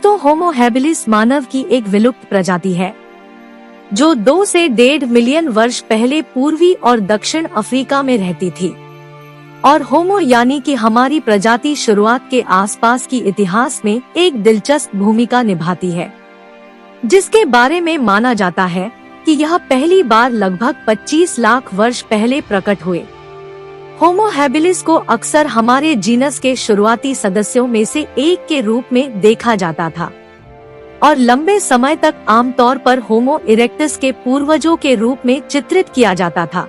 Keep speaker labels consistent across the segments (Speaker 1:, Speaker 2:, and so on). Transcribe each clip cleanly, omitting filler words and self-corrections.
Speaker 1: दोस्तों, Homo habilis मानव की एक विलुप्त प्रजाति है जो 2 से 1.5 मिलियन वर्ष पहले पूर्वी और दक्षिण अफ्रीका में रहती थी। और होमो यानी कि हमारी प्रजाति शुरुआत के आसपास की इतिहास में एक दिलचस्प भूमिका निभाती है, जिसके बारे में माना जाता है कि यह पहली बार लगभग 25 लाख वर्ष पहले प्रकट हुए। होमो हैबिलिस को अक्सर हमारे जीनस के शुरुआती सदस्यों में से एक के रूप में देखा जाता था और लंबे समय तक आमतौर पर होमो इरेक्टस के पूर्वजों के रूप में चित्रित किया जाता था।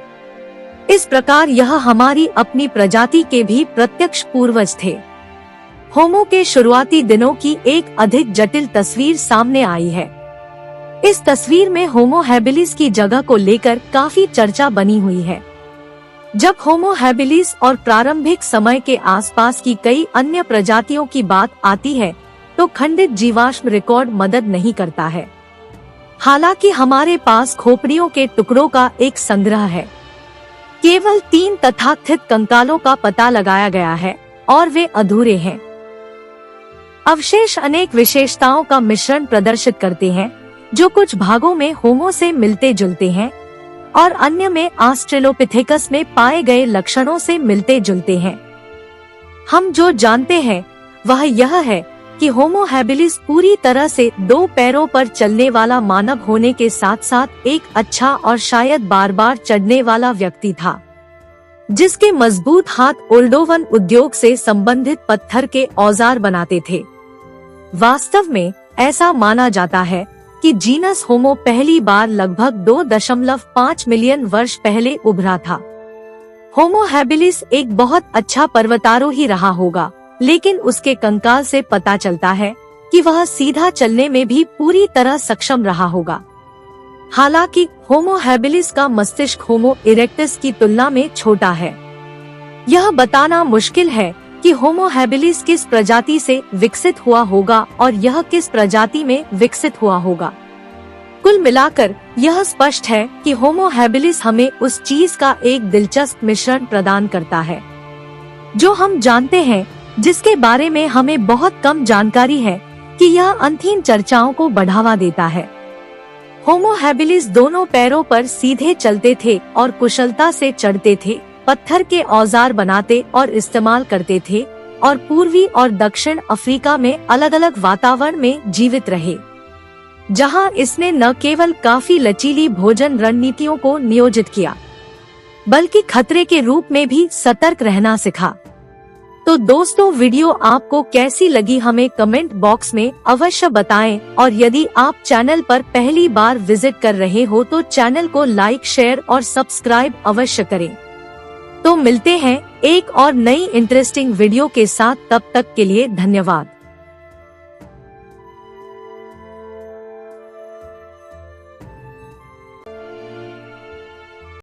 Speaker 1: इस प्रकार यह हमारी अपनी प्रजाति के भी प्रत्यक्ष पूर्वज थे। होमो के शुरुआती दिनों की एक अधिक जटिल तस्वीर सामने आई है। इस तस्वीर में होमो हैबिलिस की जगह को लेकर काफी चर्चा बनी हुई है। जब होमो हैबिलिस और प्रारंभिक समय के आसपास की कई अन्य प्रजातियों की बात आती है तो खंडित जीवाश्म रिकॉर्ड मदद नहीं करता है। हालांकि हमारे पास खोपड़ियों के टुकड़ों का एक संग्रह है। केवल 3 तथाकथित कंकालों का पता लगाया गया है और वे अधूरे हैं। अवशेष अनेक विशेषताओं का मिश्रण प्रदर्शित करते हैं, जो कुछ भागों में होमो से मिलते जुलते हैं और अन्य में ऑस्ट्रेलोपिथेकस में पाए गए लक्षणों से मिलते जुलते हैं। हम जो जानते हैं वह यह है कि होमो हैबिलिस पूरी तरह से 2 पैरों पर चलने वाला मानव होने के साथ साथ एक अच्छा और शायद बार बार चढ़ने वाला व्यक्ति था, जिसके मजबूत हाथ ओल्डोवन उद्योग से संबंधित पत्थर के औजार बनाते थे। वास्तव में ऐसा माना जाता है कि जीनस होमो पहली बार लगभग 2.5 मिलियन वर्ष पहले उभरा था। होमो हैबिलिस एक बहुत अच्छा पर्वतारोही रहा होगा, लेकिन उसके कंकाल से पता चलता है कि वह सीधा चलने में भी पूरी तरह सक्षम रहा होगा। हालांकि होमो हैबिलिस का मस्तिष्क होमो इरेक्टस की तुलना में छोटा है। यह बताना मुश्किल है कि होमो हैबिलिस किस प्रजाति से विकसित हुआ होगा और यह किस प्रजाति में विकसित हुआ होगा। कुल मिलाकर यह स्पष्ट है कि होमो हैबिलिस हमें उस चीज का एक दिलचस्प मिश्रण प्रदान करता है जो हम जानते हैं, जिसके बारे में हमें बहुत कम जानकारी है कि यह अंतहीन चर्चाओं को बढ़ावा देता है। होमो हैबिलिस दोनों पैरों पर सीधे चलते थे और कुशलता से चढ़ते थे, पत्थर के औजार बनाते और इस्तेमाल करते थे और पूर्वी और दक्षिण अफ्रीका में अलग अलग वातावरण में जीवित रहे, जहां इसने न केवल काफी लचीली भोजन रणनीतियों को नियोजित किया, बल्कि खतरे के रूप में भी सतर्क रहना सिखा। तो दोस्तों, वीडियो आपको कैसी लगी हमें कमेंट बॉक्स में अवश्य बताएं और यदि आप चैनल पर पहली बार विजिट कर रहे हो तो चैनल को लाइक, शेयर और सब्सक्राइब अवश्य करें। तो मिलते हैं एक और नई इंटरेस्टिंग वीडियो के साथ, तब तक के लिए धन्यवाद।